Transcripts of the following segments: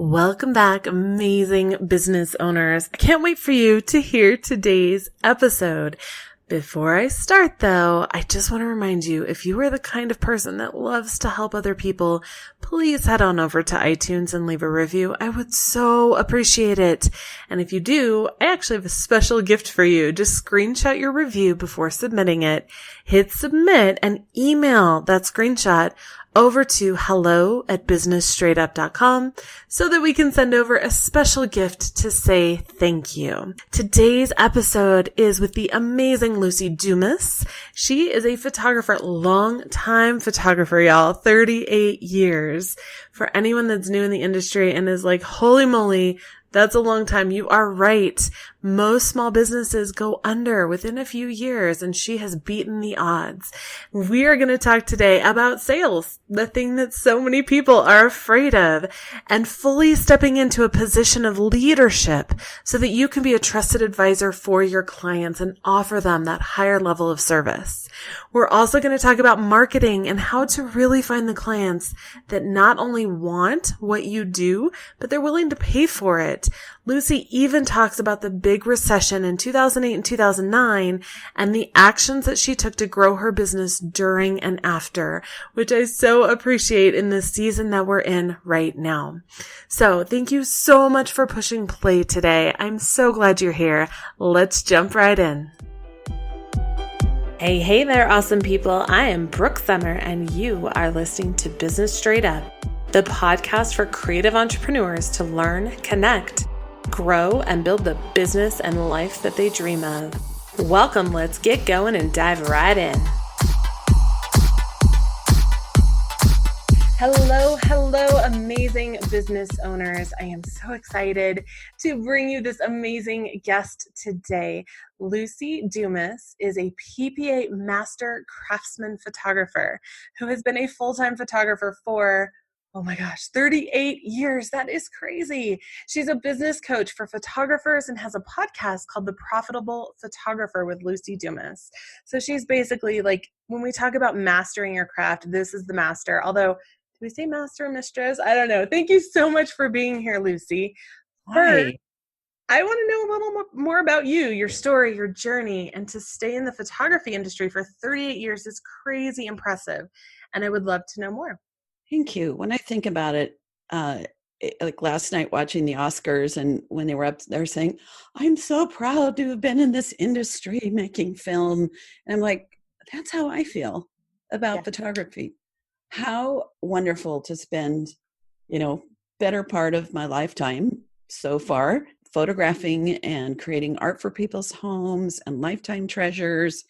Welcome back, amazing business owners. I can't wait for you to hear today's episode. Before I start though, I just want to remind you, if you are the kind of person that loves to help other people, please head on over to iTunes and leave a review. I would so appreciate it. And if you do, I actually have a special gift for you. Just screenshot your review before submitting it, hit submit, and email that screenshot over to hello@businessstraightup.com so that we can send over a special gift to say thank you. Today's episode is with the amazing Luci Dumas. She is a photographer, long-time photographer, y'all, 38 years. For anyone that's new in the industry and is like, holy moly, that's a long time. You are right. Most small businesses go under within a few years, and she has beaten the odds. We are going to talk today about sales, the thing that so many people are afraid of, and fully stepping into a position of leadership so that you can be a trusted advisor for your clients and offer them that higher level of service. We're also going to talk about marketing and how to really find the clients that not only want what you do, but they're willing to pay for it. Luci even talks about the big recession in 2008 and 2009 and the actions that she took to grow her business during and after, which I so appreciate in the season that we're in right now. So thank you so much for pushing play today. I'm so glad you're here. Let's jump right in. Hey there, awesome people. I am Brooke Summer, and you are listening to Business Straight Up, the podcast for creative entrepreneurs to learn, connect, grow, and build the business and life that they dream of. Welcome, let's get going and dive right in. Hello, amazing business owners. I am so excited to bring you this amazing guest today. Luci Dumas is a PPA Master Craftsman Photographer who has been a full-time photographer for 38 years. That is crazy. She's a business coach for photographers and has a podcast called The Profitable Photographer with Luci Dumas. So she's basically like, when we talk about mastering your craft, this is the master. Although, do we say master or mistress? I don't know. Thank you so much for being here, Luci. First, I want to know a little more about you, your story, your journey, and to stay in the photography industry for 38 years is crazy impressive. And I would love to know more. Thank you. When I think about it, like last night watching the Oscars and when they were up there saying, I'm so proud to have been in this industry making film. And I'm like, that's how I feel about photography. How wonderful to spend, better part of my lifetime so far photographing and creating art for people's homes and lifetime treasures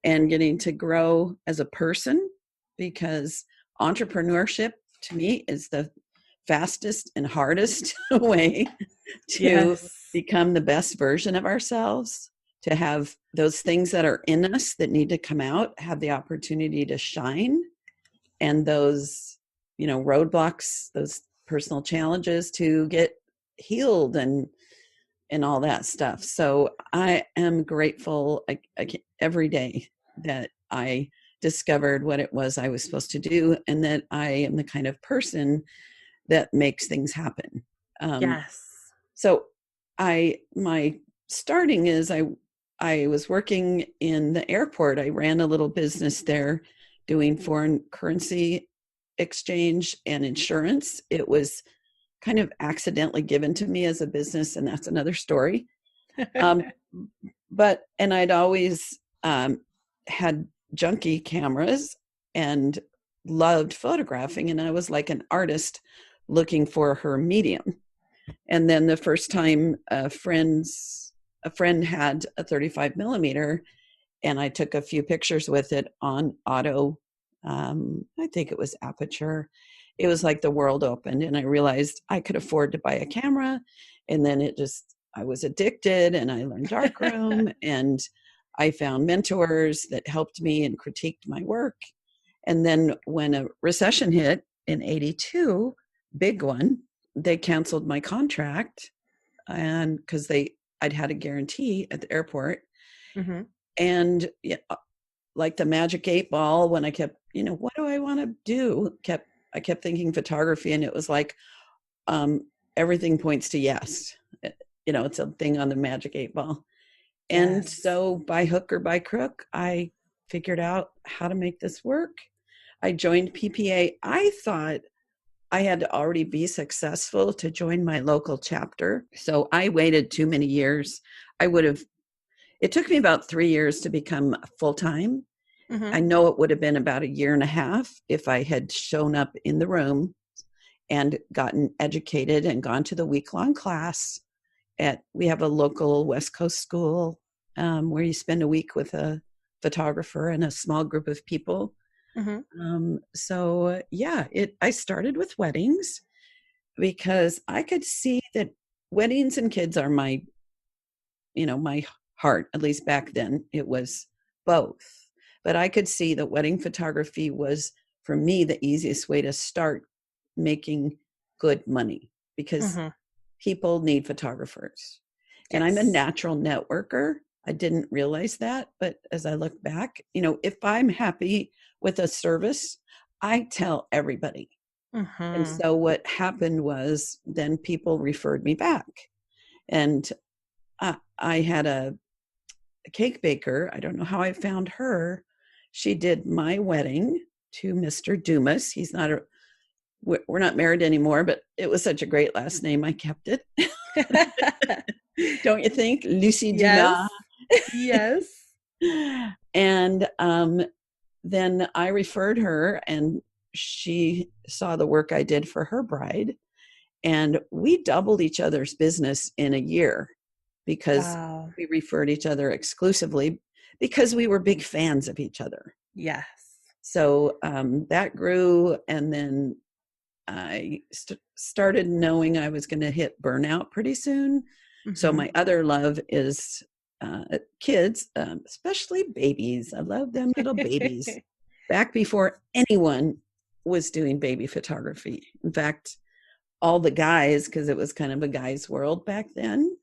and getting to grow as a person, because entrepreneurship to me is the fastest and hardest way to become the best version of ourselves, to have those things that are in us that need to come out, have the opportunity to shine, and those, roadblocks, those personal challenges to get healed and all that stuff. So I am grateful every day that I discovered what it was I was supposed to do, and that I am the kind of person that makes things happen. So my starting is I was working in the airport. I ran a little business there doing foreign currency exchange and insurance. It was kind of accidentally given to me as a business, and that's another story. And I'd always had junky cameras and loved photographing, and I was like an artist looking for her medium. And then the first time a friend had a 35 millimeter, and I took a few pictures with it on auto, I think it was aperture. It was like the world opened, and I realized I could afford to buy a camera. And then I was addicted, and I learned darkroom and I found mentors that helped me and critiqued my work. And then when a recession hit in 82, big one, they canceled my contract, and because I'd had a guarantee at the airport. Mm-hmm. And like the magic 8 ball, when I kept, what do I want to do? I kept thinking photography, and it was like, everything points to yes. It's a thing on the magic 8 ball. And Yes. so by hook or by crook, I figured out how to make this work. I joined PPA. I thought I had to already be successful to join my local chapter. So I waited too many years. It took me about 3 years to become full-time. I know it would have been about a year and a half if I had shown up in the room and gotten educated and gone to the week-long class. We have a local West Coast school where you spend a week with a photographer and a small group of people. I started with weddings because I could see that weddings and kids are my heart. At least back then it was both. But I could see that wedding photography was, for me, the easiest way to start making good money because people need photographers. And I'm a natural networker. I didn't realize that. But as I look back, if I'm happy with a service, I tell everybody. And so what happened was then people referred me back. And I had a cake baker. I don't know how I found her. She did my wedding to Mr. Dumas. We're not married anymore, but it was such a great last name. I kept it. Don't you think? Luci Dumas. Yes. And then I referred her, and she saw the work I did for her bride. And we doubled each other's business in a year because we referred each other exclusively because we were big fans of each other. Yes. So that grew. And then I started knowing I was going to hit burnout pretty soon. So my other love is kids, especially babies. I love them little babies. Back before anyone was doing baby photography. In fact, all the guys, because it was kind of a guy's world back then,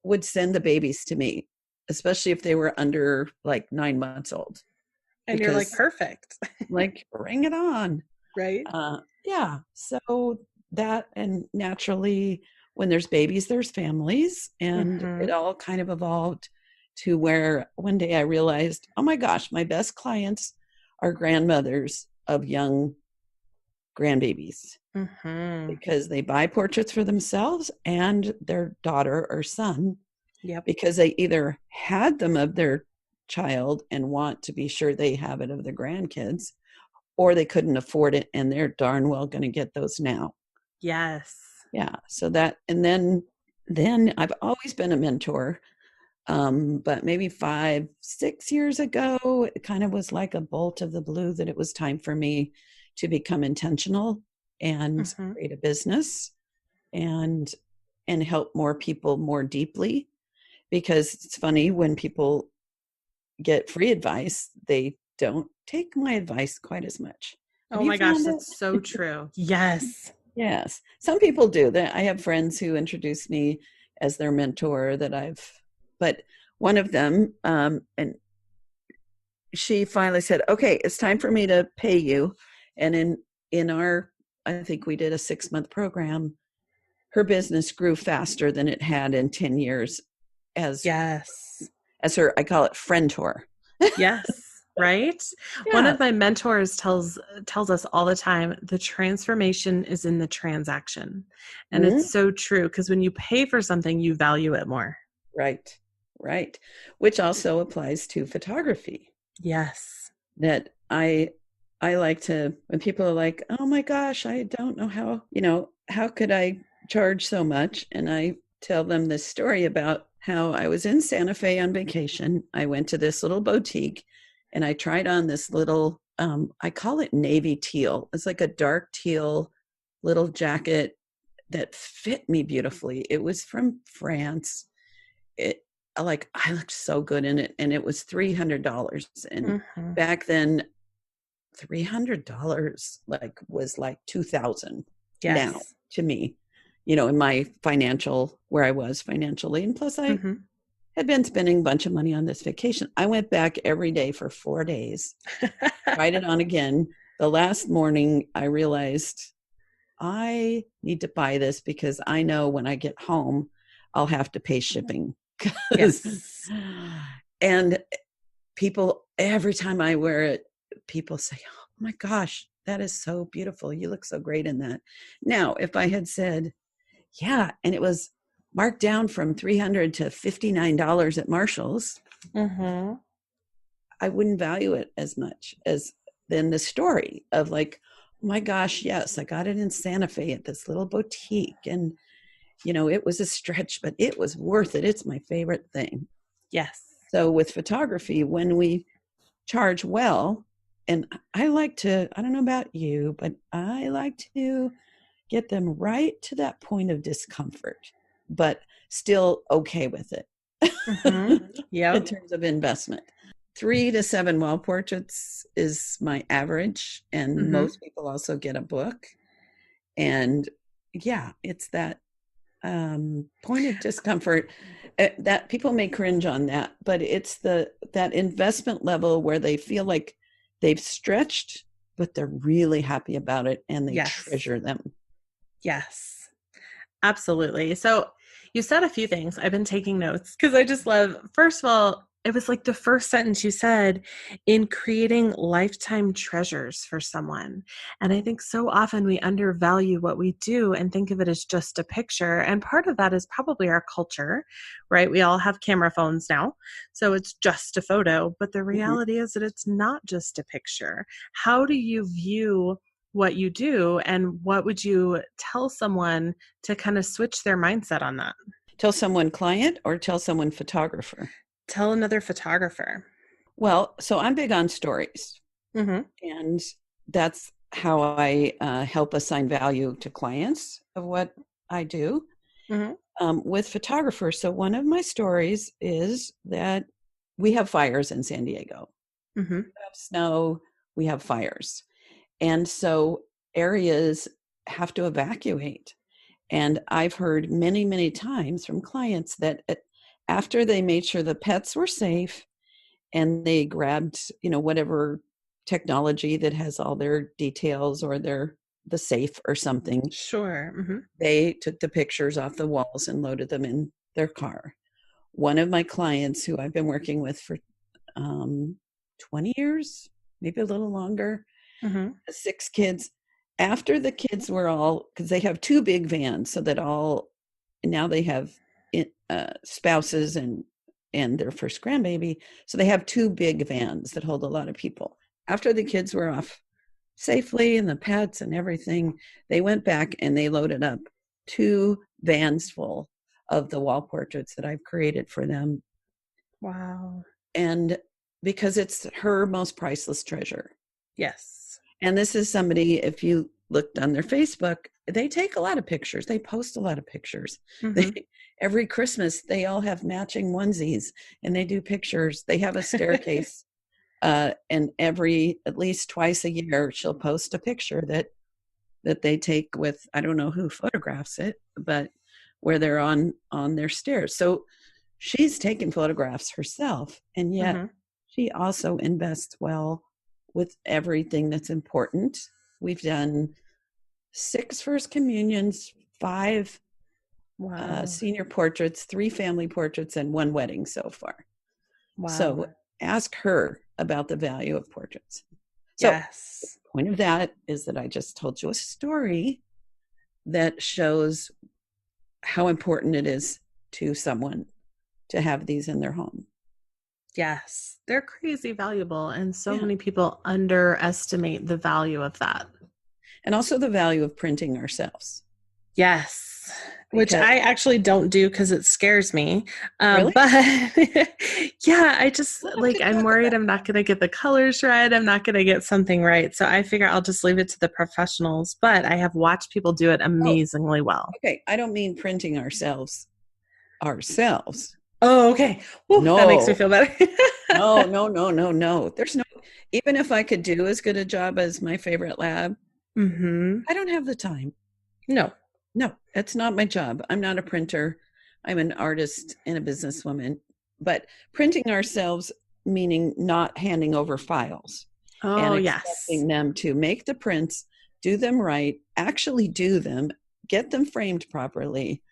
would send the babies to me, especially if they were under like 9 months old. And you're like, perfect. Like, bring it on. Right. Yeah. So that, and naturally, when there's babies, there's families. And it all kind of evolved to where one day I realized, oh my gosh, my best clients are grandmothers of young grandbabies. Because they buy portraits for themselves and their daughter or son. Because they either had them of their child and want to be sure they have it of their grandkids, or they couldn't afford it and they're darn well going to get those now. Yes. Yeah. So that, and then I've always been a mentor. But maybe 5-6 years ago, it kind of was like a bolt of the blue that it was time for me to become intentional and create a business and help more people more deeply. Because it's funny, when people get free advice, they don't take my advice quite as much. Oh my gosh, that's so true. Yes. Yes. Some people do that. I have friends who introduce me as their mentor but one of them, and she finally said, okay, it's time for me to pay you. And in our, I think we did a 6-month program, her business grew faster than it had in 10 years as her, I call it friend tour. Yes. Right. Yeah. One of my mentors tells us all the time, the transformation is in the transaction. And it's so true, because when you pay for something, you value it more. Right. Which also applies to photography. Yes. That I like to, when people are like, oh my gosh, I don't know how could I charge so much? And I tell them this story about how I was in Santa Fe on vacation. I went to this little boutique and I tried on this little, I call it navy teal. It's like a dark teal little jacket that fit me beautifully. It was from France. I looked so good in it, and it was $300. And back then, $300 was like $2,000 now to me, in my where I was financially. And plus I had been spending a bunch of money on this vacation. I went back every day for 4 days, tried it on again. The last morning I realized I need to buy this because I know when I get home, I'll have to pay shipping. Yes. And people, every time I wear it, people say, oh my gosh, that is so beautiful. You look so great in that. Now, if I had said, yeah, and it was marked down from $300 to $59 at Marshall's, Mm-hmm. I wouldn't value it as much as then the story of like, oh my gosh, yes, I got it in Santa Fe at this little boutique. And, it was a stretch, but it was worth it. It's my favorite thing. Yes. So with photography, when we charge well, and I don't know about you, but I like to get them right to that point of discomfort, but still okay with it. Mm-hmm. In Yep. terms of investment. 3 to 7 wall portraits is my average, and Mm-hmm. most people also get a book. And yeah, it's that point of discomfort that people may cringe on that, but it's that investment level where they feel like they've stretched, but they're really happy about it and they Yes. treasure them. Yes. Absolutely. So you said a few things. I've been taking notes because I just love, first of all, it was like the first sentence you said in creating lifetime treasures for someone. And I think so often we undervalue what we do and think of it as just a picture. And part of that is probably our culture, right? We all have camera phones now. So it's just a photo. But the Mhm. reality is that it's not just a picture. How do you view what you do, and what would you tell someone to kind of switch their mindset on that? Tell someone client or tell someone photographer? Tell another photographer. Well, so I'm big on stories. Mm-hmm. And that's how I help assign value to clients of what I do Mm-hmm. with photographers. So, one of my stories is that we have fires in San Diego. Mm-hmm. We have snow, we have fires. And so, areas have to evacuate. And I've heard many, many times from clients that after they made sure the pets were safe and they grabbed whatever technology that has all their details or the safe or something, Sure. Mm-hmm. they took the pictures off the walls and loaded them in their car. One of my clients who I've been working with for 20 years, maybe a little longer, Mm-hmm. 6 kids. After the kids were all, because they have 2 big vans, so that all now they have spouses and their first grandbaby, so they have 2 big vans that hold a lot of people. After the kids were off safely and the pets and everything, they went back and they loaded up 2 vans full of the wall portraits that I've created for them. Wow. And because it's her most priceless treasure. Yes. And this is somebody, if you looked on their Facebook, they take a lot of pictures. They post a lot of pictures. Mm-hmm. Every Christmas, they all have matching onesies and they do pictures. They have a staircase. And at least twice a year, she'll post a picture that they take with, I don't know who photographs it, but where they're on their stairs. So she's taken photographs herself, and yet Mm-hmm. she also invests well with everything that's important. We've done 6 first communions, 5 Wow. senior portraits, 3 family portraits, and 1 wedding so far. Wow. So ask her about the value of portraits. So the Yes. point of that is that I just told you a story that shows how important it is to someone to have these in their home. Yes. They're crazy valuable, and so Yeah. many people underestimate the value of that. And also the value of printing ourselves. Yes, which Because I actually don't do because it scares me. really, But yeah, I just we'll have like, to I'm talk worried about I'm not going to get the colors right. I'm not going to get something right. So I figure I'll just leave it to the professionals. But I have watched people do it oh, amazingly well. okay. I don't mean printing ourselves. Oh, okay. Whew, that makes me No, feel better. no, no, no, no, no. There's no, even if I could do as good a job as my favorite lab, Mm-hmm. I don't have the time. No. No, that's not my job. I'm not a printer. I'm an artist and a businesswoman. But printing ourselves, meaning not handing over files and Oh, yes. expecting them to make the prints, do them right, actually do them, get them framed properly.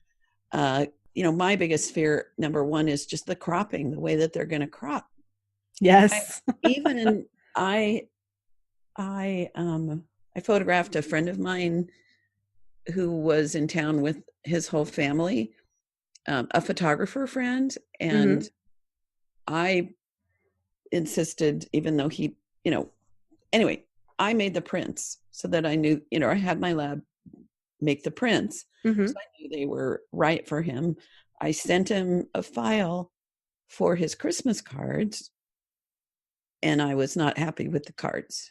My biggest fear, number one, is just the cropping, the way that they're going to crop. I, Yes. even I, I photographed a friend of mine who was in town with his whole family, a photographer friend, and Mm-hmm. I insisted, even though anyway, I made the prints so that I knew, I had my lab make the prints. So Mm-hmm. I knew they were right for him. I sent him a file for his Christmas cards, and I was not happy with the cards.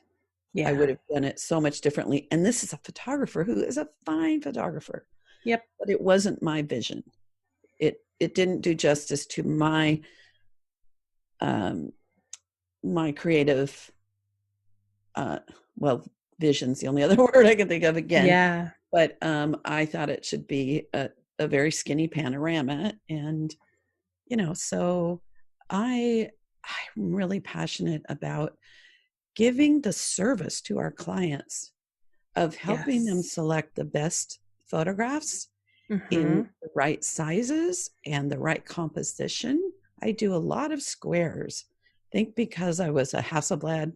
I Yeah. would have done it so much differently. And this is a photographer who is a fine photographer, Yep. but it wasn't my vision. It didn't do justice to um, my creative, uh, well, vision's the only other word I can think of again. Yeah. But I thought it should be a very skinny panorama, and so I I'm really passionate about giving the service to our clients of helping them Yes. select the best photographs in Mm-hmm. the right sizes and the right composition. I do a lot of squares. I think because I was a Hasselblad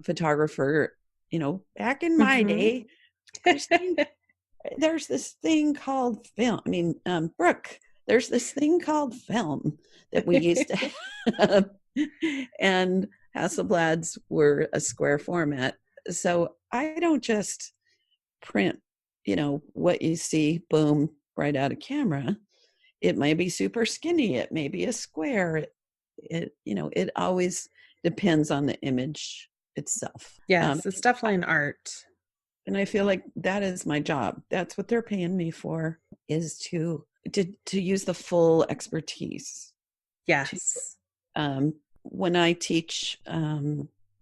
photographer, back in my Mm-hmm. day, Christine, there's this thing called film. I mean, Brooke, there's this thing called film that we used to have. And Hasselblads were a square format. So I don't just print, what you see, boom, right out of camera. It may be super skinny. It may be a square. It always depends on the image itself. Yes, it's definitely an art. And I feel like that is my job. That's what they're paying me for, is to use the full expertise. To Yes. When I teach,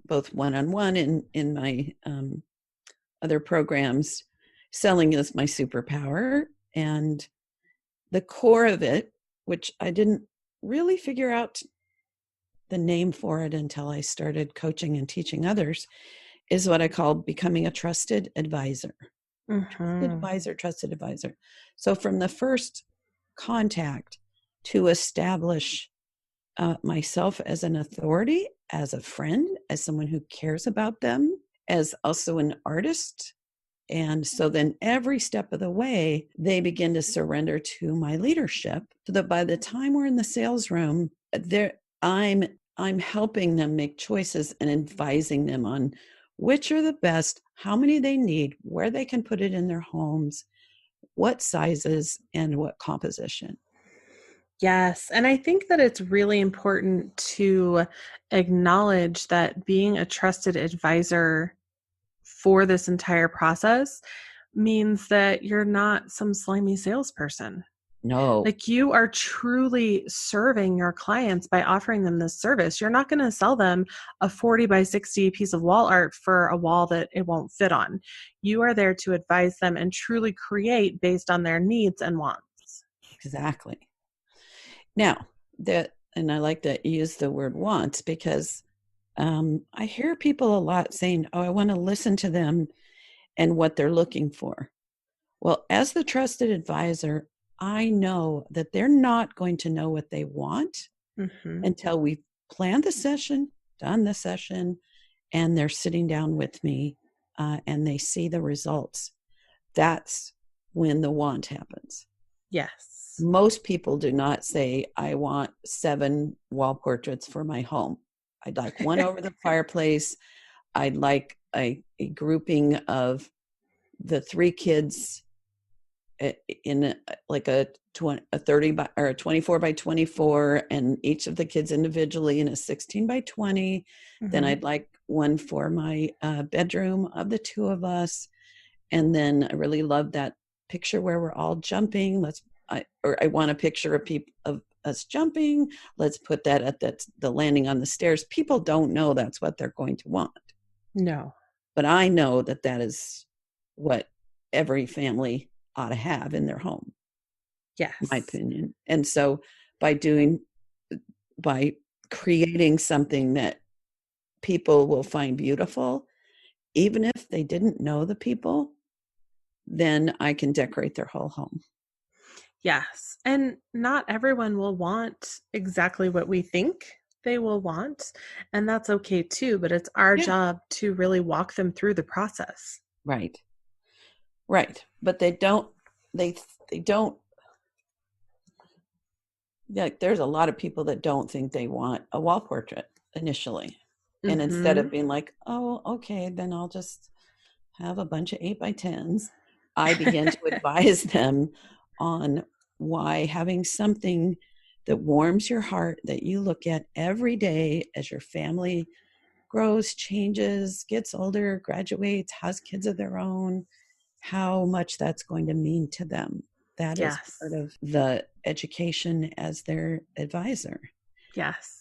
both one-on-one and in my other programs, selling is my superpower, and the core of it, which I didn't really figure out the name for it until I started coaching and teaching others, is what I call becoming a trusted advisor. Trusted Mm-hmm. advisor, trusted advisor. So from the first contact to establish myself as an authority, as a friend, as someone who cares about them, as also an artist. And so then every step of the way, they begin to surrender to my leadership, so that by the time we're in the sales room, there I'm helping them make choices and advising them on which are the best, how many they need, where they can put it in their homes, what sizes, and what composition. Yes. And I think that it's really important to acknowledge that being a trusted advisor for this entire process means that you're not some slimy salesperson. No, Like, you are truly serving your clients by offering them this service. You're not going to sell them a 40 by 60 piece of wall art for a wall that it won't fit on. You are there to advise them and truly create based on their needs and wants. exactly. Now, and I like that you use the word wants, because I hear people a lot saying, "Oh, I want to listen to them and what they're looking for." Well, as the trusted advisor, I know that they're not going to know what they want Mm-hmm. until we've planned the session, done the session, and they're sitting down with me, and they see the results. That's when the want happens. Yes. Most people do not say, "I want 7 wall portraits for my home. I'd like one over the fireplace. I'd like a grouping of the 3 kids in like a 30 by or a 24 by 24, and each of the kids individually in a 16 by 20. Then Mm-hmm. I'd like one for my bedroom of the 2 of us. And then I really love that picture where we're all jumping. I want a picture of us jumping. Let's put that at the landing on the stairs." People don't know that's what they're going to want, No. but I know that that is what every family ought to have in their home, my Yes. opinion. And so by doing, by creating something that people will find beautiful, even if they didn't know the people, then I can decorate their whole home. Yes. And not everyone will want exactly what we think they will want. And that's okay too. But it's our Yeah. job to really walk them through the process. Right. Right. But they don't, like, there's a lot of people that don't think they want a wall portrait initially. And instead of Mm-hmm. being like, oh, okay, then I'll just have a bunch of 8x10s, I began to advise them on why having something that warms your heart, that you look at every day as your family grows, changes, gets older, graduates, has kids of their own, how much that's going to mean to them. That is part Yes. of the education as their advisor. Yes.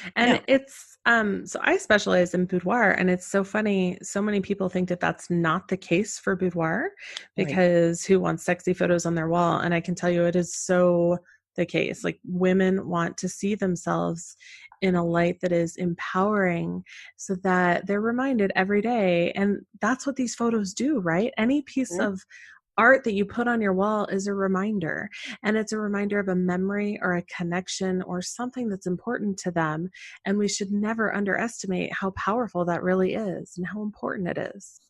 Yeah, And it's so I specialize in boudoir, and it's so funny, so many people think that that's not the case for boudoir, right. because who wants sexy photos on their wall? And I can tell you it is so the case. Like, women want to see themselves in a light that is empowering, so that they're reminded every day. And that's what these photos do, right? Any piece Mhm. of art that you put on your wall is a reminder, and it's a reminder of a memory or a connection or something that's important to them. And we should never underestimate how powerful that really is and how important it is.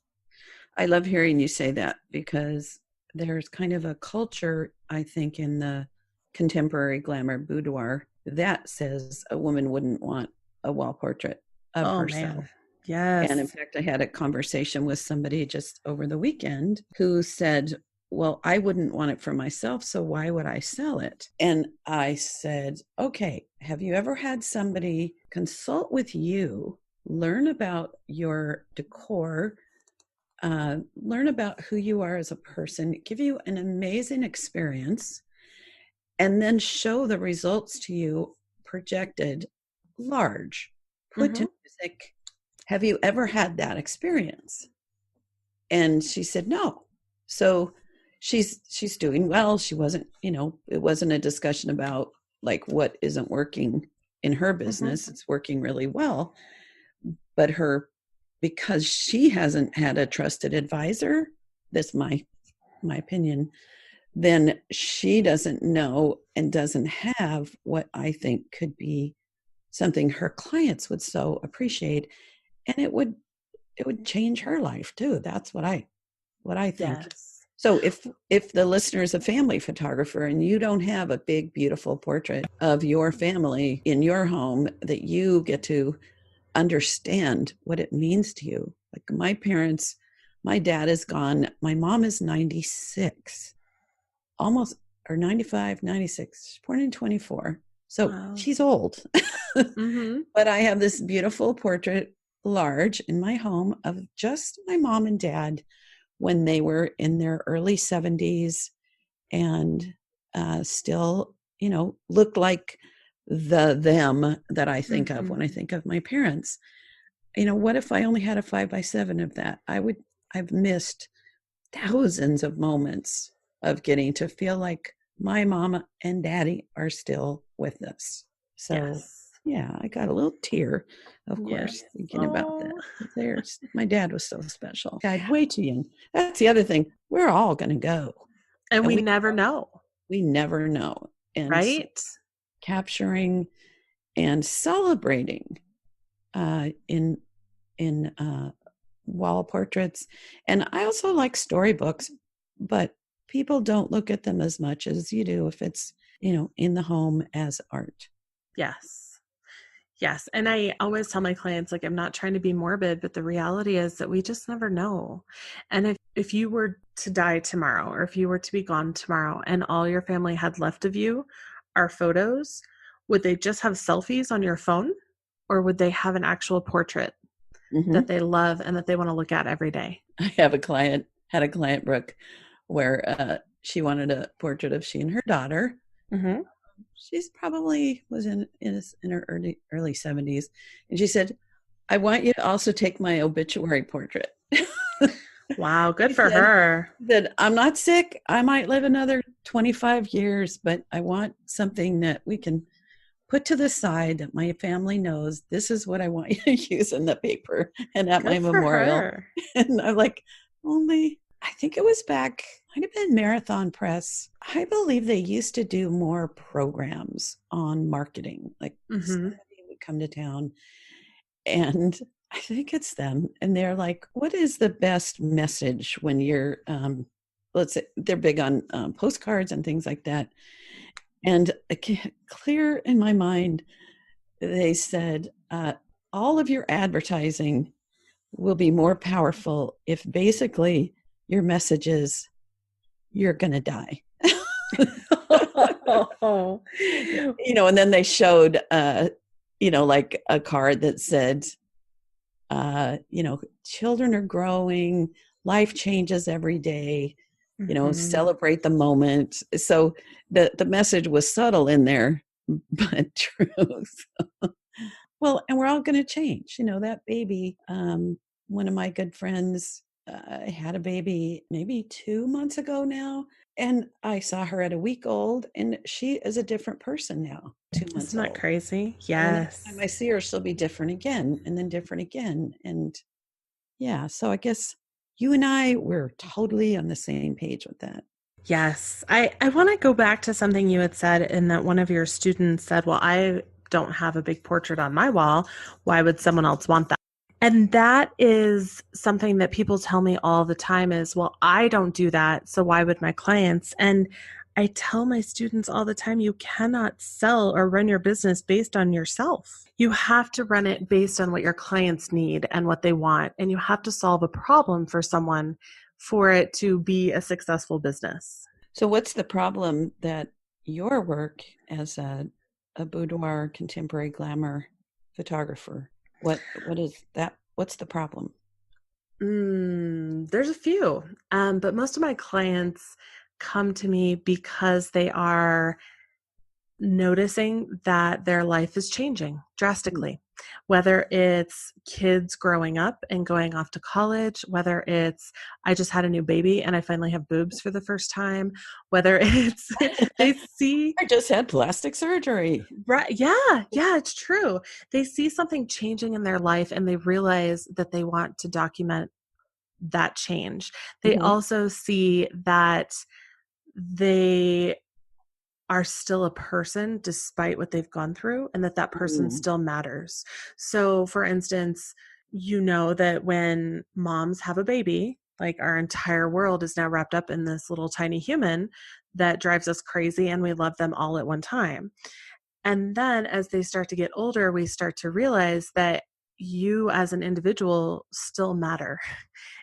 I love hearing you say that, because there's kind of a culture, I think, in the contemporary glamour boudoir that says a woman wouldn't want a wall portrait of Oh herself. man. And in Yes. fact, I had a conversation with somebody just over the weekend who said, well, I wouldn't want it for myself, so why would I sell it? And I said, okay, have you ever had somebody consult with you, learn about your decor, learn about who you are as a person, give you an amazing experience, and then show the results to you projected large, put to Mm-hmm. music? Have you ever had that experience? And she said no. So she's doing well. She wasn't, it wasn't a discussion about like what isn't working in her Mm-hmm. business. It's working really well. But because she hasn't had a trusted advisor, that's my opinion, then she doesn't know and doesn't have what I think could be something her clients would so appreciate. And it would change her life too. That's what I think. Yes. So if the listener is a family photographer and you don't have a big beautiful portrait of your family in your home that you get to understand what it means to you. Like my parents, my dad is gone. My mom is 96, almost, or 95, 96, born in 24. So Wow. she's old. Mm-hmm. But I have this beautiful portrait, large, in my home of just my mom and dad when they were in their early 70s, and still, look like the them that I think of when I Mm-hmm. think of my parents. What if I only had a 5x7 of that? I've missed thousands of moments of getting to feel like my mama and daddy are still with us. So, Yes. yeah, I got a little tear, of Yes. course, thinking about that. Oh. My dad was so special. Died way too young. That's the other thing. We're all going to go, And and we never know, we never know. And so right? capturing and celebrating in wall portraits. And I also like storybooks, but people don't look at them as much as you do if it's, in the home as art. Yes. Yes. And I always tell my clients, like, I'm not trying to be morbid, but the reality is that we just never know. And if you were to die tomorrow, or if you were to be gone tomorrow, and all your family had left of you are photos, would they just have selfies on your phone, or would they have an actual portrait that Mm-hmm. they love and that they want to look at every day? I had a client, Brooke, where she wanted a portrait of she and her daughter. Mm-hmm. She's probably was in her early 70s, and she said, I want you to also take my obituary portrait. Wow. Good She for said, her. I'm not sick. I might live another 25 years, but I want something that we can put to the side that my family knows this is what I want you to use in the paper and at my Good for memorial. her. And I'm like, only, I think it was back, might have been Marathon Press. I believe they used to do more programs on marketing. Like Mm-hmm. somebody would come to town, and I think it's them. And they're like, what is the best message when you're, let's say they're big on postcards and things like that. And clear in my mind, they said, all of your advertising will be more powerful if basically your message is, you're going to die. And then they showed, like a card that said, children are growing, life changes every day, Mm-hmm. celebrate the moment. So the message was subtle in there, but truth. Well, and we're all going to change. That baby, one of my good friends had a baby maybe 2 months ago now. And I saw her at a week old, and she is a different person now, 2 months Isn't that old. crazy? And the next time Yes. I see her, she'll be different again, and then different again. And yeah, so I guess you and I, we're totally on the same page with that. Yes. I want to go back to something you had said in that one of your students said, well, I don't have a big portrait on my wall. Why would someone else want that? And that is something that people tell me all the time is, well, I don't do that. So why would my clients? And I tell my students all the time, you cannot sell or run your business based on yourself. You have to run it based on what your clients need and what they want. And you have to solve a problem for someone for it to be a successful business. So, what's the problem that your work as a boudoir contemporary glamour photographer? What is that? What's the problem? There's a few, but most of my clients come to me because they are noticing that their life is changing drastically. Whether it's kids growing up and going off to college, whether it's I just had a new baby and I finally have boobs for the first time, whether it's they see I just had plastic surgery. right, yeah, it's true. They see something changing in their life and they realize that they want to document that change. They Mhm. also see that they are still a person despite what they've gone through and that that person Mm. still matters. So, for instance, you know that when moms have a baby, like our entire world is now wrapped up in this little tiny human that drives us crazy and we love them all at one time. And then as they start to get older, we start to realize that you as an individual still matter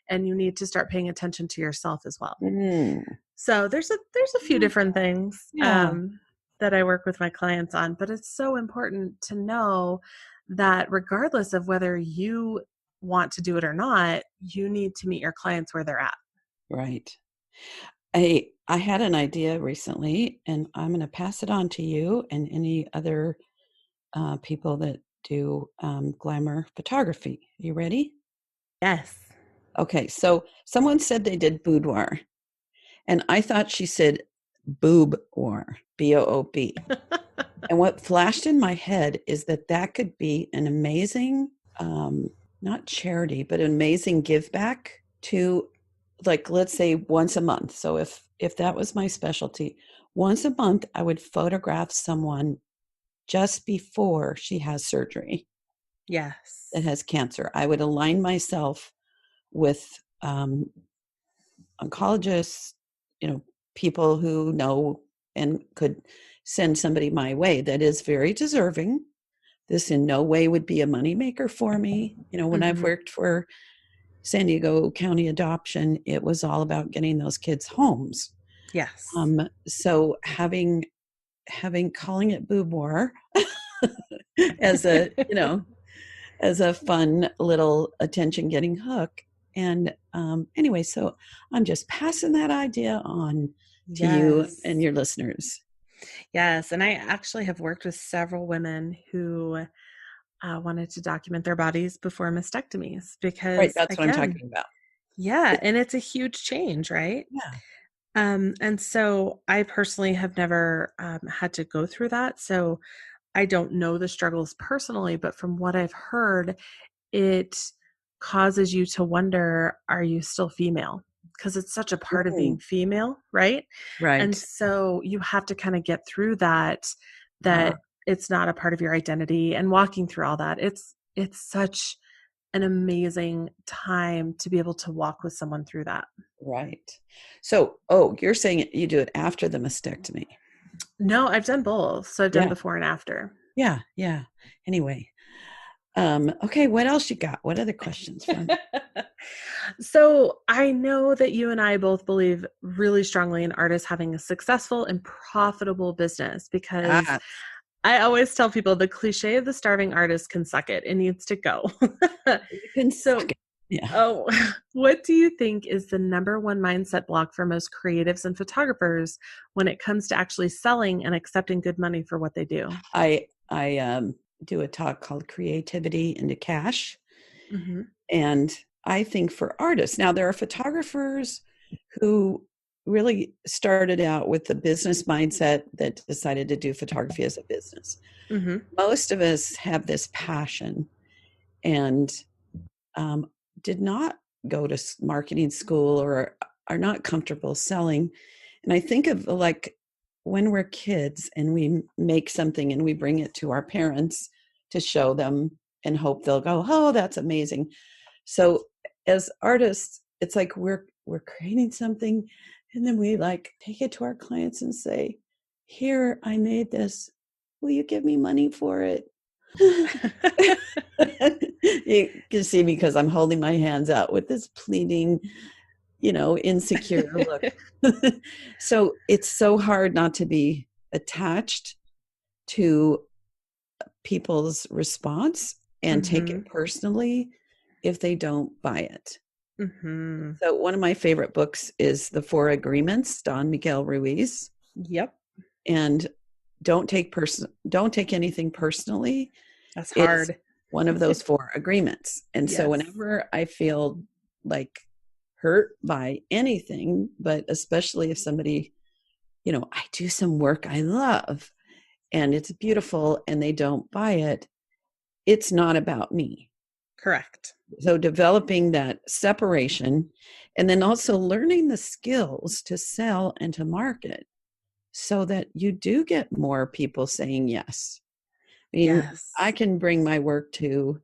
and you need to start paying attention to yourself as well. Mm. So there's a few different things Yeah, that I work with my clients on, but it's so important to know that regardless of whether you want to do it or not, you need to meet your clients where they're at. right. I had an idea recently, and I'm going to pass it on to you and any other people that do glamour photography. You ready? Yes. Okay, so someone said they did boudoir, and I thought she said boob-oir, B-O-O-B. And what flashed in my head is that that could be an amazing, not charity, but an amazing give back to, like, let's say once a month. So if that was my specialty, once a month I would photograph someone just before she has surgery that Yes. has cancer. I would align myself with oncologists, people who know and could send somebody my way that is very deserving. This in no way would be a moneymaker for me. When I've Hmm. worked for San Diego County Adoption, it was all about getting those kids homes. Yes. So having calling it boudoir as a as a fun little attention getting hook. And anyway, so I'm just passing that idea on to you and Yes. your listeners. Yes. And I actually have worked with several women who wanted to document their bodies before mastectomies Right, because, that's what I'm again, talking about. yeah, and it's a huge change, right? Yeah. And so I personally have never had to go through that. So I don't know the struggles personally, but from what I've heard, it causes you to wonder, are you still female? Because it's such a part of being Ooh, female, right? And right. so you have to kind of get through that, Uh, that it's not a part of your identity, and walking through all that. It's such an amazing time to be able to walk with someone through that. right. So, you're saying you do it after the mastectomy. No, I've done both. So I've done Yeah. before and after. Yeah. Yeah. Anyway, okay. What else you got? What other questions from? So I know that you and I both believe really strongly in artists having a successful and profitable business, because Ah, I always tell people the cliche of the starving artist can suck it. It needs to go. you can suck So, it. Yeah. oh, what do you think is the number one mindset block for most creatives and photographers when it comes to actually selling and accepting good money for what they do? I do a talk called Creativity into Cash. Mm-hmm. And I think for artists, now there are photographers who really started out with the business mindset that decided to do photography as a business. Mm-hmm. Most of us have this passion and um, did not go to marketing school or are not comfortable selling. And I think of like when we're kids and we make something and we bring it to our parents to show them and hope they'll go, oh, that's amazing. So as artists, it's like we're creating something and then we like take it to our clients and say, here, I made this. Will you give me money for it? You can see me because I'm holding my hands out with this pleading, insecure look. So it's so hard not to be attached to people's response and take Mm-hmm. it personally if they don't buy it. Mm-hmm. So one of my favorite books is The Four Agreements, Don Miguel Ruiz. Yep. And don't take anything personally That's is hard. one of those four agreements. And so Yes. whenever I feel like hurt by anything, but especially if somebody, I do some work I love and it's beautiful and they don't buy it, it's not about me. Correct. So developing that separation and then also learning the skills to sell and to market so that you do get more people saying yes. I mean, I Yes. can bring my work to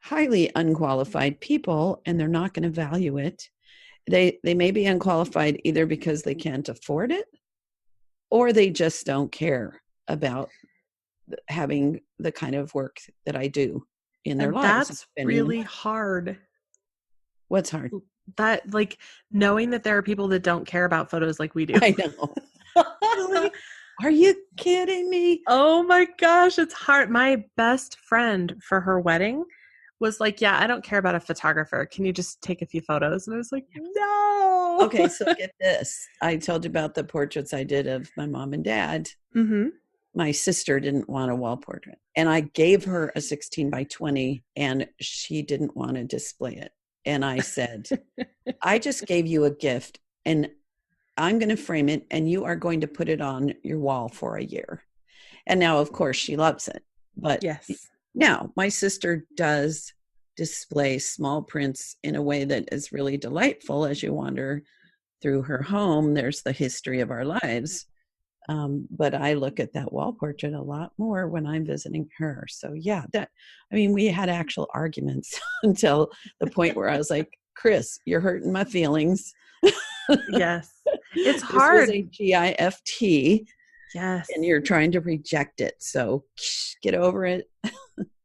highly unqualified people and they're not going to value it. They may be unqualified either because they can't afford it or they just don't care about having the kind of work that I do in their And lives and that's spending the really money. hard. What's hard? That, like, knowing that there are people that don't care about photos like we do. I know. Really? Are you kidding me? Oh my gosh, it's hard. My best friend for her wedding was like, "Yeah, I don't care about a photographer. Can you just take a few photos?" And I was like, "No." Okay, so get this. I told you about the portraits I did of my mom and dad. Mm-hmm. My sister didn't want a wall portrait, and I gave her a 16 by 20, and she didn't want to display it. And I said, I just gave you a gift, and I'm going to frame it, and you are going to put it on your wall for a year. And now, of course, she loves it. But Yes. now my sister does display small prints in a way that is really delightful as you wander through her home. There's the history of our lives. But I look at that wall portrait a lot more when I'm visiting her. So yeah, we had actual arguments until the point where I was like, Chris, you're hurting my feelings. Yes. It's This was hard. a GIFT Yes. and you're trying to reject it. So get over it.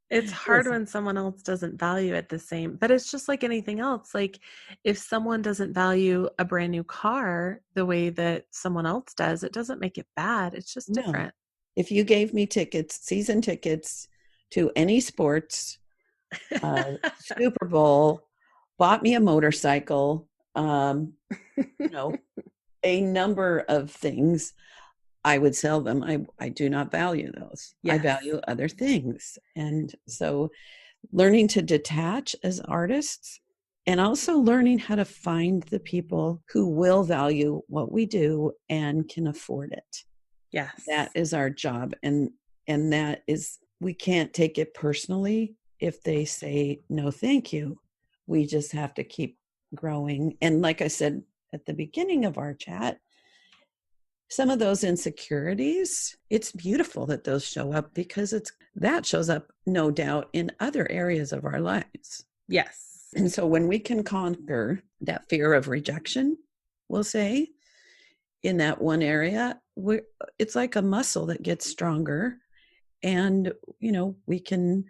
It's hard Yes. when someone else doesn't value it the same, but it's just like anything else. Like, if someone doesn't value a brand new car the way that someone else does, it doesn't make it bad. It's just No. different. If you gave me season tickets to any sports, Super Bowl, bought me a motorcycle, you know, a number of things, I would sell them. I do not value those. I Yes. value other things. And so learning to detach as artists and also learning how to find the people who will value what we do and can afford it. That Yes. is our job. And And that is, we can't take it personally if they say no thank you. We just have to keep growing. And like I said at the beginning of our chat, some of those insecurities, it's beautiful that those show up, because that shows up, no doubt, in other areas of our lives. Yes. And so when we can conquer that fear of rejection, we'll say, in that one area, it's like a muscle that gets stronger. And, we can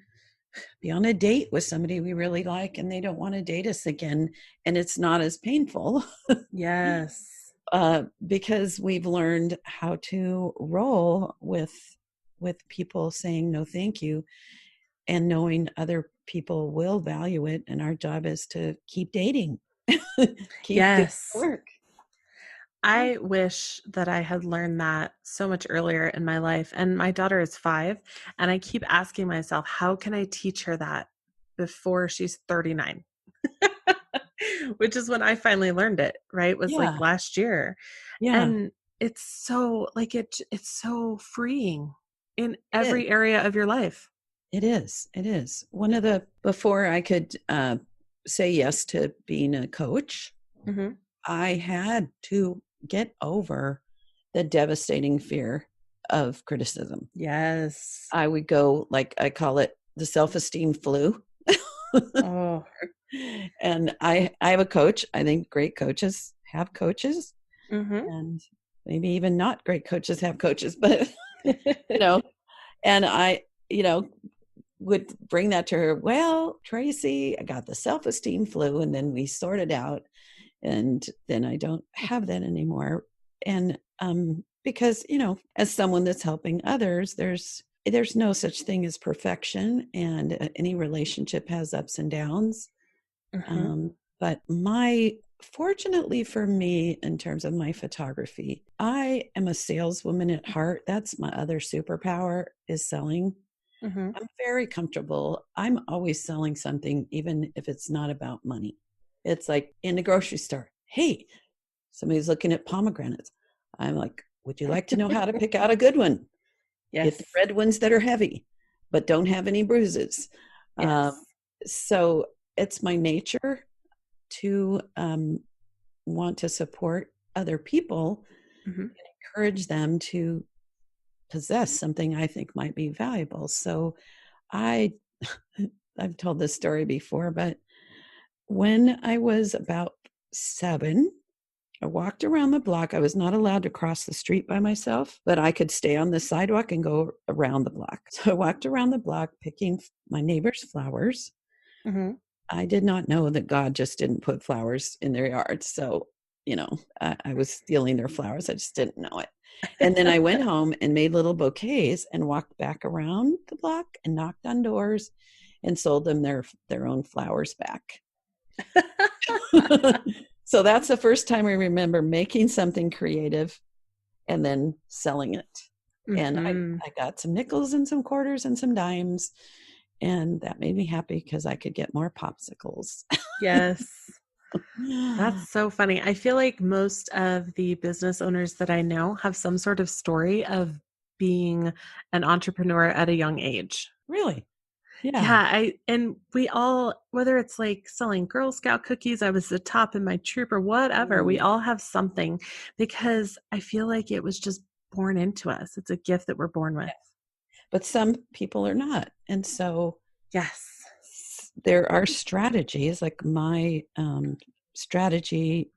be on a date with somebody we really like and they don't want to date us again. And it's not as painful. Yes. Because we've learned how to roll with people saying no thank you, and knowing other people will value it, and our job is to keep dating. Keep doing Yes. work. I wish that I had learned that so much earlier in my life. And my daughter is 5, and I keep asking myself, how can I teach her that before she's 39? Which is when I finally learned it, right? Was like Yeah. last year. Yeah. And it's so like it's so freeing in It is. every area of your life. It is. It is. Before I could say yes to being a coach, Mm-hmm. I had to get over the devastating fear of criticism. Yes. I would go, like I call it, the self-esteem flu. Oh. And I have a coach. I think great coaches have coaches, Mm-hmm. and maybe even not great coaches have coaches, but and I, would bring that to her. Well, Tracy, I got the self-esteem flu, and then we sorted out, and then I don't have that anymore. And because, as someone that's helping others, there's no such thing as perfection, and any relationship has ups and downs. Mm-hmm. But fortunately for me, in terms of my photography, I am a saleswoman at heart. That's my other superpower, is selling. Mm-hmm. I'm very comfortable. I'm always selling something, even if it's not about money. It's like in the grocery store. Hey, somebody's looking at pomegranates. I'm like, would you like to know how to pick out a good one? Get Yes. the red ones that are heavy, but don't have any bruises. Yes. So it's my nature to want to support other people Mm-hmm. and encourage them to possess something I think might be valuable. So I've told this story before, but when I was about 7, I walked around the block. I was not allowed to cross the street by myself, but I could stay on the sidewalk and go around the block. So I walked around the block picking my neighbor's flowers. Mm-hmm. I did not know that God just didn't put flowers in their yards. So, I was stealing their flowers. I just didn't know it. And then I went home and made little bouquets and walked back around the block and knocked on doors and sold them their own flowers back. So that's the first time I remember making something creative and then selling it. And Mm-hmm. I got some nickels and some quarters and some dimes. And that made me happy because I could get more popsicles. Yes. That's so funny. I feel like most of the business owners that I know have some sort of story of being an entrepreneur at a young age. Really? Yeah. Yeah, and we all, whether it's like selling Girl Scout cookies, I was the top in my troop or whatever, we all have something, because I feel like it was just born into us. It's a gift that we're born with. But some people are not. And so Yes. there are strategies, like my strategy.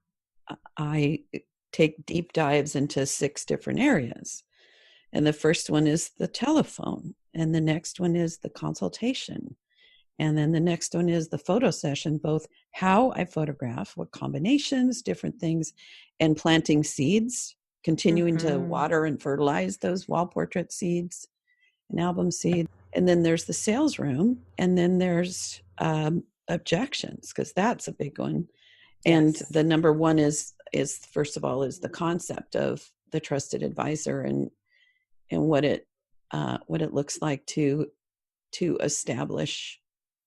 I take deep dives into 6 different areas. And the first one is the telephone. And the next one is the consultation. And then the next one is the photo session, both how I photograph, what combinations, different things, and planting seeds, continuing to Mm-hmm. water and fertilize those wall portrait seeds and album seeds. And then there's the sales room. And then there's objections, because that's a big one. And Yes. the number one is first of all, is the concept of the trusted advisor, and what it looks like to establish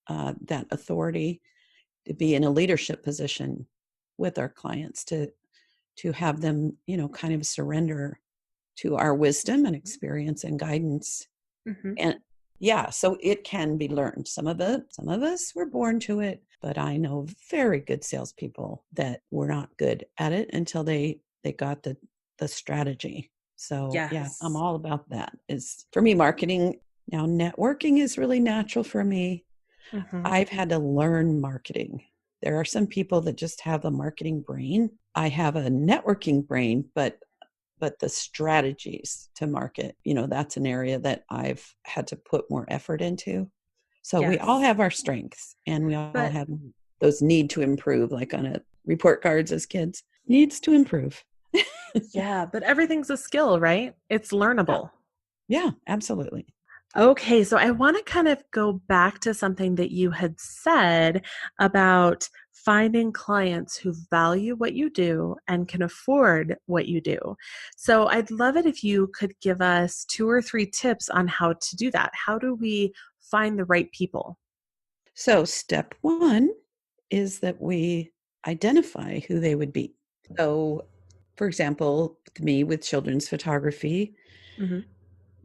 that authority, to be in a leadership position with our clients, to have them, kind of surrender to our wisdom and experience and guidance, Mm-hmm. And yeah, so it can be learned. Some of us were born to it, but I know very good salespeople that were not good at it until they got the strategy. So yeah, I'm Yes. all about that. Is for me marketing. Now networking is really natural for me. Mm-hmm. I've had to learn marketing. There are some people that just have a marketing brain. I have a networking brain, but the strategies to market, that's an area that I've had to put more effort into. So we all Yes. have our strengths and we all But have those need to improve, like on a report cards as kids, needs to improve. yeah, but everything's a skill, right? It's Yeah, learnable. yeah, absolutely. Okay, so I want to kind of go back to something that you had said about finding clients who value what you do and can afford what you do. So I'd love it if you could give us 2 or 3 tips on how to do that. How do we find the right people? So step one is that we identify who they would be. So, for example, with me with children's photography, Hmm.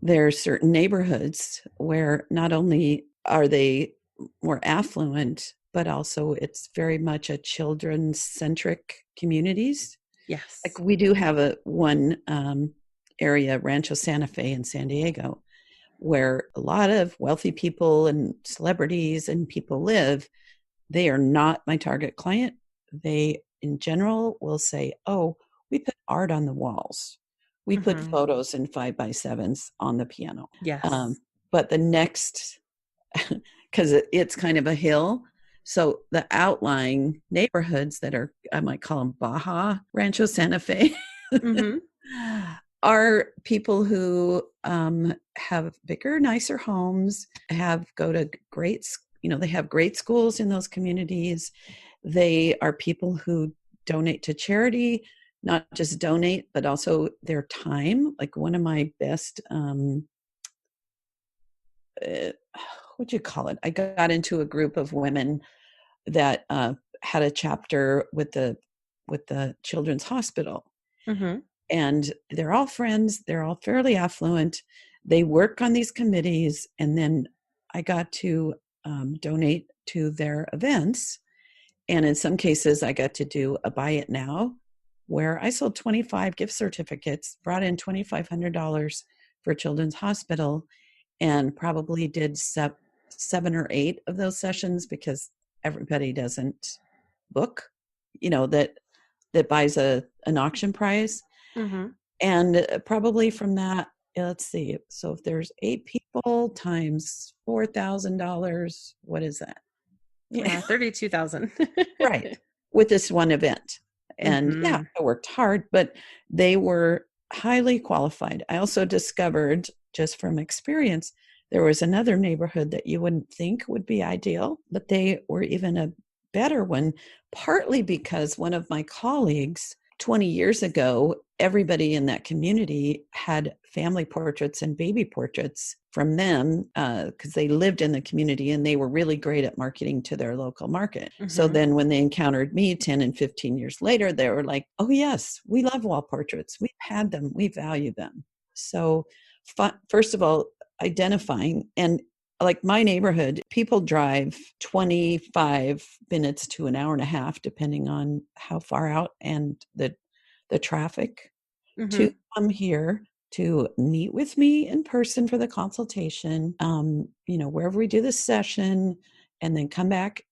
there are certain neighborhoods where not only are they more affluent, but also it's very much a children centric communities. Like Yes. we do have a one area, Rancho Santa Fe in San Diego, where a lot of wealthy people and celebrities and people live. They are not my target client. They, in general, will say, oh, we put art on the walls. We put Hmm. photos in 5x7s on the piano. Yes. But the next, because it's kind of a hill. So the outlying neighborhoods that are, I might call them Baja, Rancho Santa Fe, Hmm. are people who have bigger, nicer homes, go to they have great schools in those communities. They are people who donate to charity, not just donate, but also their time. Like one of my best, what'd you call it? I got into a group of women that had a chapter with the children's hospital, Hmm. and they're all friends. They're all fairly affluent. They work on these committees, and then I got to donate to their events. And in some cases, I got to do a buy it now, where I sold 25 gift certificates, brought in $2,500 for Children's Hospital, and probably did 7 or 8 of those sessions because everybody doesn't book, that buys an auction prize. Hmm. And probably from that, let's see. So if there's 8 people times $4,000, what is that? Yeah, 32,000. right. With this one event. And yeah, Hmm. I worked hard, but they were highly qualified. I also discovered, just from experience, there was another neighborhood that you wouldn't think would be ideal, but they were even a better one, partly because one of my colleagues 20 years ago, everybody in that community had family portraits and baby portraits from them because they lived in the community and they were really great at marketing to their local market. So Hmm. then when they encountered me 10 and 15 years later, they were like, oh, yes, we love wall portraits. We've had them. We value them. So first of all, identifying, and like my neighborhood, people drive 25 minutes to an hour and a half, depending on how far out and the traffic, to Hmm. come here to meet with me in person for the consultation, wherever we do the session, and then come back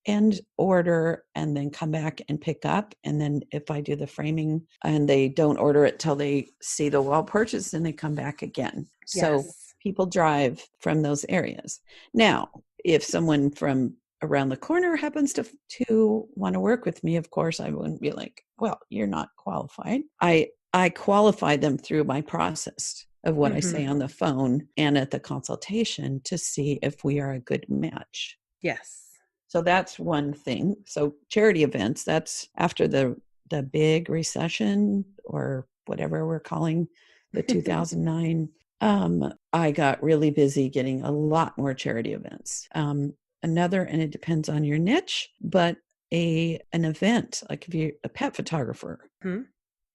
and order, and then come back and pick up. And then if I do the framing and they don't order it till they see the wall purchase, then they come back again. So Yes. people drive from those areas. Now, if someone from around the corner happens to want to work with me, of course, I wouldn't be like, well, you're not qualified. I qualify them through my process of what I Hmm. say on the phone and at the consultation to see if we are a good match. Yes. So that's one thing. So charity events, that's after the big recession, or whatever we're calling the 2009. I got really busy getting a lot more charity events. Another, and it depends on your niche, but an event, like if you're a pet photographer, Hmm.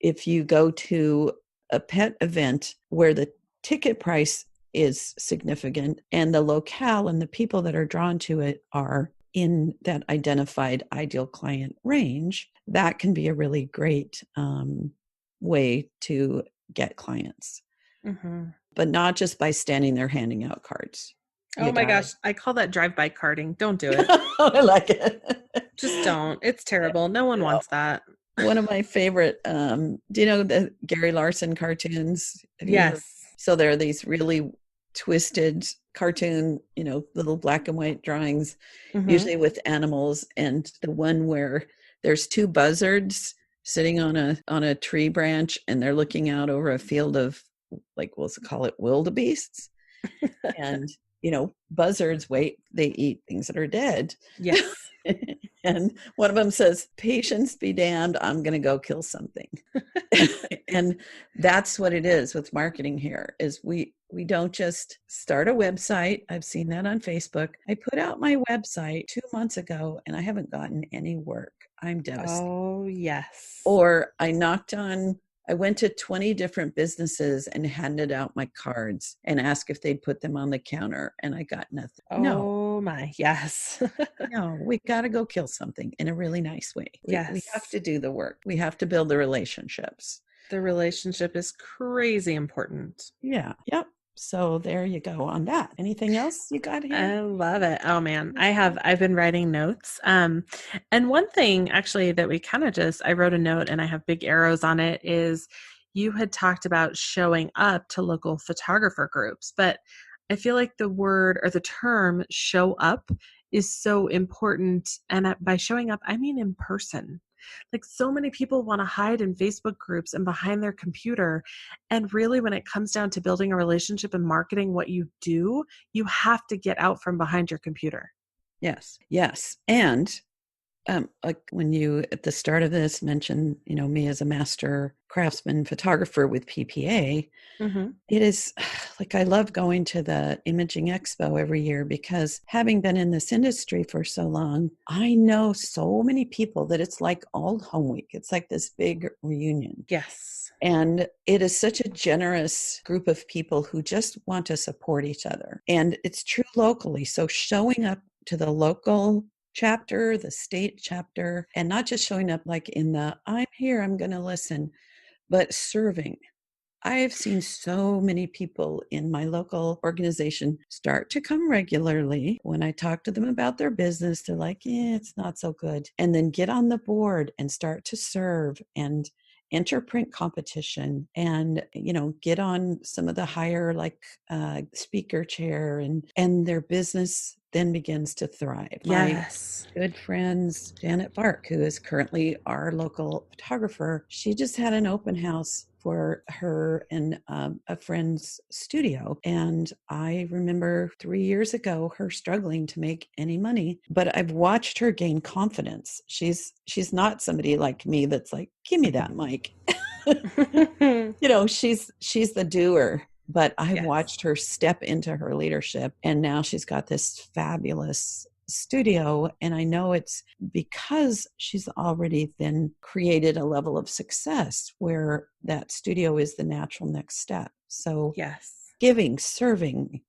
if you go to a pet event where the ticket price is significant, and the locale and the people that are drawn to it are in that identified ideal client range, that can be a really great way to get clients. But not just by standing there handing out cards. Oh my gosh, I call that drive-by carding. Don't do it. I like it. Just don't. It's terrible. No one wants that. One of my favorite, do you know the Gary Larson cartoons? Yes. So there are these really twisted cartoon, little black and white drawings, usually with animals, and the one where there's two buzzards sitting on a tree branch, and they're looking out over a field of, like, we'll call it wildebeests. And buzzards they eat things that are dead. Yes. And one of them says, "Patience be damned, I'm going to go kill something." And that's what it is with marketing here, is we don't just start a website. I've seen that on Facebook. I put out my website 2 months ago and I haven't gotten any work. I'm devastated. Oh, yes. Or I went to 20 different businesses and handed out my cards and asked if they'd put them on the counter, and I got nothing. Oh my, yes. No, we got to go kill something in a really nice way. Yes. We have to do the work. We have to build the relationships. The relationship is crazy important. Yeah. Yep. So there you go on that. Anything else you got here? I love it. Oh man, I've been writing notes. And one thing actually that we kind of I wrote a note and I have big arrows on it, is you had talked about showing up to local photographer groups, but I feel like the word or the term show up is so important. And by showing up, I mean in person. Like, so many people want to hide in Facebook groups and behind their computer. And really, when it comes down to building a relationship and marketing what you do, you have to get out from behind your computer. Yes. Yes. And like when you, at the start of this, mentioned, me as a master craftsman photographer with PPA, it is like, I love going to the Imaging Expo every year, because having been in this industry for so long, I know so many people that it's like old home week. It's like this big reunion. Yes. And it is such a generous group of people who just want to support each other. And it's true locally. So showing up to the local chapter, the state chapter, and not just showing up like in the, I'm here, I'm going to listen, but serving. I have seen so many people in my local organization start to come regularly. When I talk to them about their business, they're like, it's not so good. And then get on the board and start to serve and enter print competition and, get on some of the higher speaker chair, and their business then begins to thrive. Yes. My good friends, Janet Bark, who is currently our local photographer, she just had an open house for her and a friend's studio. And I remember 3 years ago, her struggling to make any money, but I've watched her gain confidence. She's not somebody like me that's like, give me that mic. She's the doer. But I've watched her step into her leadership, and now she's got this fabulous studio. And I know it's because she's already then created a level of success where that studio is the natural next step. So giving, serving,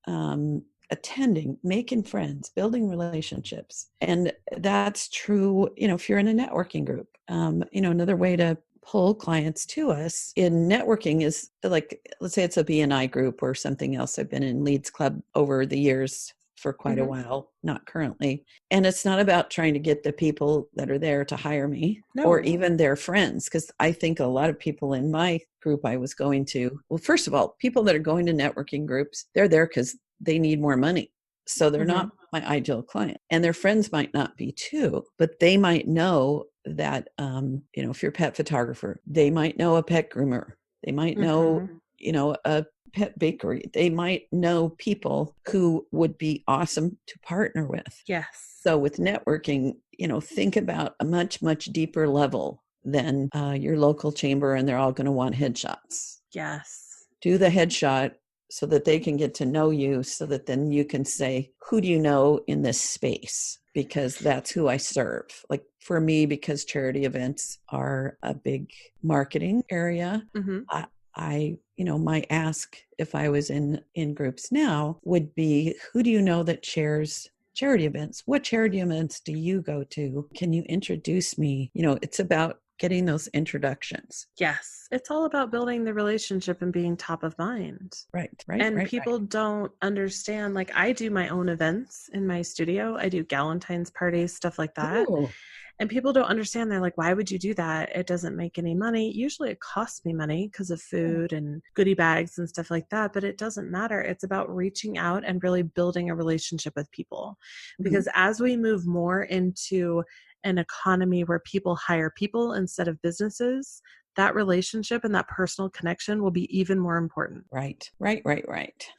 attending, making friends, building relationships. And that's true, if you're in a networking group. Another way to pull clients to us in networking is, like, let's say it's a BNI group or something else. I've been in Leads Club over the years for quite a while, not currently. And it's not about trying to get the people that are there to hire me or even their friends, because I think a lot of people in my group I was going to, well, first of all, people that are going to networking groups, they're there because they need more money. So they're not my ideal client, and their friends might not be too, but they might know that, if you're a pet photographer, they might know a pet groomer. They might know, a pet bakery. They might know people who would be awesome to partner with. Yes. So with networking, think about a much, much deeper level than your local chamber, and they're all going to want headshots. Yes. Do the headshot so that they can get to know you, so that then you can say, who do you know in this space? Because that's who I serve. Like for me, because charity events are a big marketing area, my ask if I was in groups now would be, who do you know that chairs charity events? What charity events do you go to? Can you introduce me? It's about getting those introductions. Yes. It's all about building the relationship and being top of mind. Right. And people don't understand, like I do my own events in my studio. I do Galentine's parties, stuff like that. Oh, And people don't understand. They're like, why would you do that? It doesn't make any money. Usually it costs me money because of food and goodie bags and stuff like that, but it doesn't matter. It's about reaching out and really building a relationship with people. mhm. Because as we move more into an economy where people hire people instead of businesses, that relationship and that personal connection will be even more important. Right.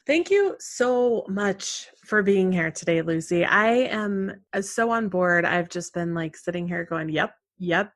Thank you so much for being here today, Luci. I am so on board. I've just been like sitting here going, yep. Yeah.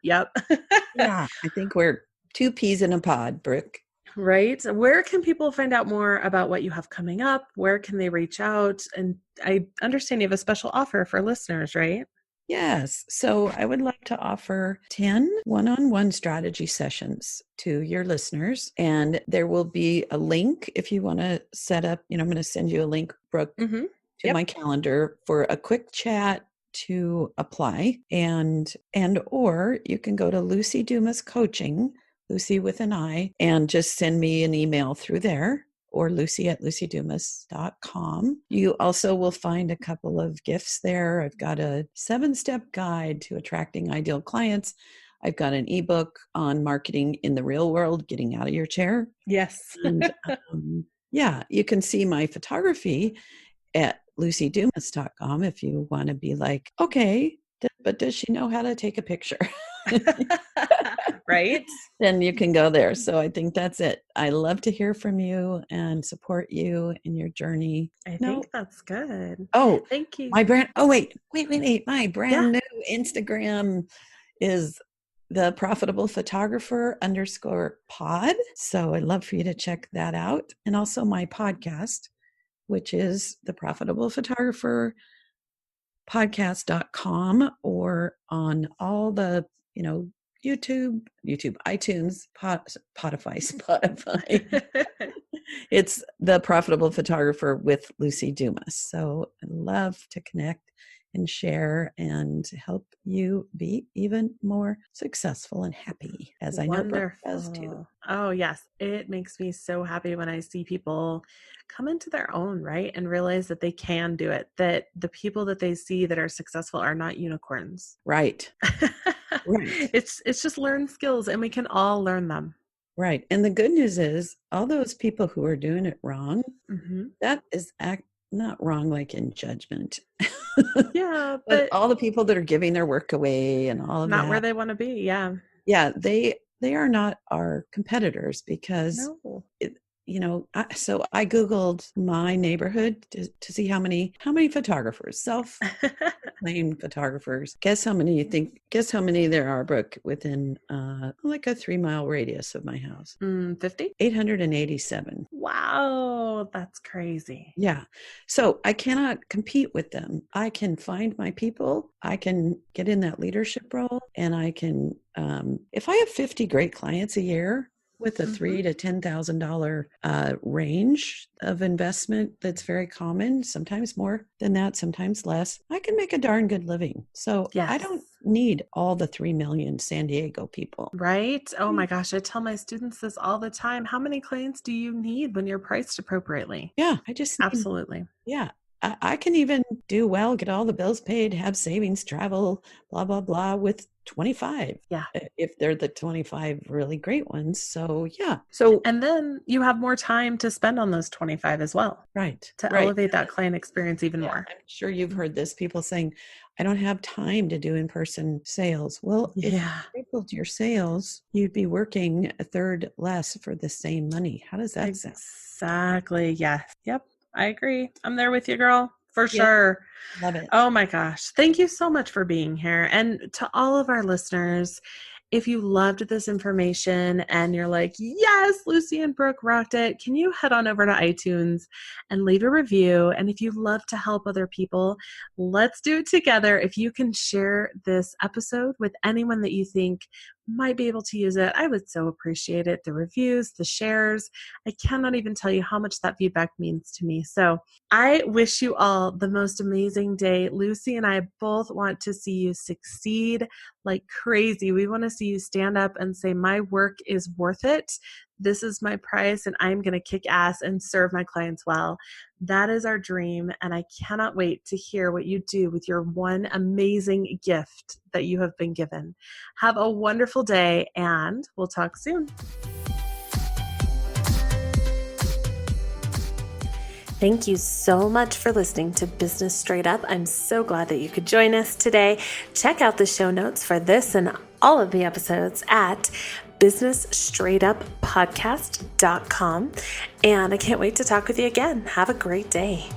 I think we're two peas in a pod, Brooke. Right. Where can people find out more about what you have coming up? Where can they reach out? And I understand you have a special offer for listeners, right? Yes. So I would love to offer 10 one-on-one strategy sessions to your listeners. And there will be a link if you want to set up, I'm going to send you a link, Brooke, Mm-hmm. to my calendar for a quick chat to apply. Or you can go to Luci Dumas Coaching, Luci with an I, and just send me an email through there, or luci@lucidumas.com. You also will find a couple of gifts there. I've got a 7-step guide to attracting ideal clients. I've got an ebook on marketing in the real world, getting out of your chair. Yes. And you can see my photography at lucidumas.com if you want to be like, okay, but does she know how to take a picture? Right. Then you can go there. So I think that's it. I love to hear from you and support you in your journey. I think that's good. Oh, Thank you. my brand. Oh, wait. My brand new Instagram is the profitable photographer _pod. So I'd love for you to check that out. And also my podcast, which is the profitable photographer podcast.com, or on all the, YouTube, iTunes, Spotify. It's the profitable photographer with Luci Dumas. So I love to connect and share and help you be even more successful and happy, as I know Brooke does too. Oh, yes. It makes me so happy when I see people come into their own, right? And realize that they can do it, that the people that they see that are successful are not unicorns. Right. It's just learned skills, and we can all learn them. Right. And the good news is, all those people who are doing it wrong, that is not wrong like in judgment. Yeah, but all the people that are giving their work away and all of that, not where they want to be. Yeah. Yeah, they are not our competitors, because so I Googled my neighborhood to see how many photographers, self-proclaimed photographers. Guess how many there are, Brooke, within like a 3-mile radius of my house? 50? 887. Wow, that's crazy. Yeah. So I cannot compete with them. I can find my people. I can get in that leadership role, and I can, if I have 50 great clients a year, with a $3,000 to $10,000 range of investment, that's very common, sometimes more than that, sometimes less, I can make a darn good living. So I don't need all the 3 million San Diego people. Right? Oh my gosh, I tell my students this all the time. How many clients do you need when you're priced appropriately? Yeah, I just need, absolutely. Yeah. I can even do well, get all the bills paid, have savings, travel, blah, blah, blah, with 25. Yeah. If they're the 25 really great ones. So, yeah. And then you have more time to spend on those 25 as well. Right. To elevate that client experience even more. I'm sure you've heard this, people saying, I don't have time to do in-person sales. Well, if you tripled your sales, you'd be working a third less for the same money. How does that sound? Exactly. Yes. Yep. I agree. I'm there with you, girl, for sure. Love it. Oh my gosh. Thank you so much for being here. And to all of our listeners, if you loved this information and you're like, yes, Luci and Brooke rocked it, can you head on over to iTunes and leave a review? And if you love to help other people, let's do it together. If you can share this episode with anyone that you think might be able to use it, I would so appreciate it. The reviews, the shares. I cannot even tell you how much that feedback means to me. So I wish you all the most amazing day. Luci and I both want to see you succeed like crazy. We want to see you stand up and say, my work is worth it. This is my price, and I'm going to kick ass and serve my clients well. That is our dream, and I cannot wait to hear what you do with your one amazing gift that you have been given. Have a wonderful day, and we'll talk soon. Thank you so much for listening to Business Straight Up. I'm so glad that you could join us today. Check out the show notes for this and all of the episodes at businessstraightuppodcast.com. And I can't wait to talk with you again. Have a great day.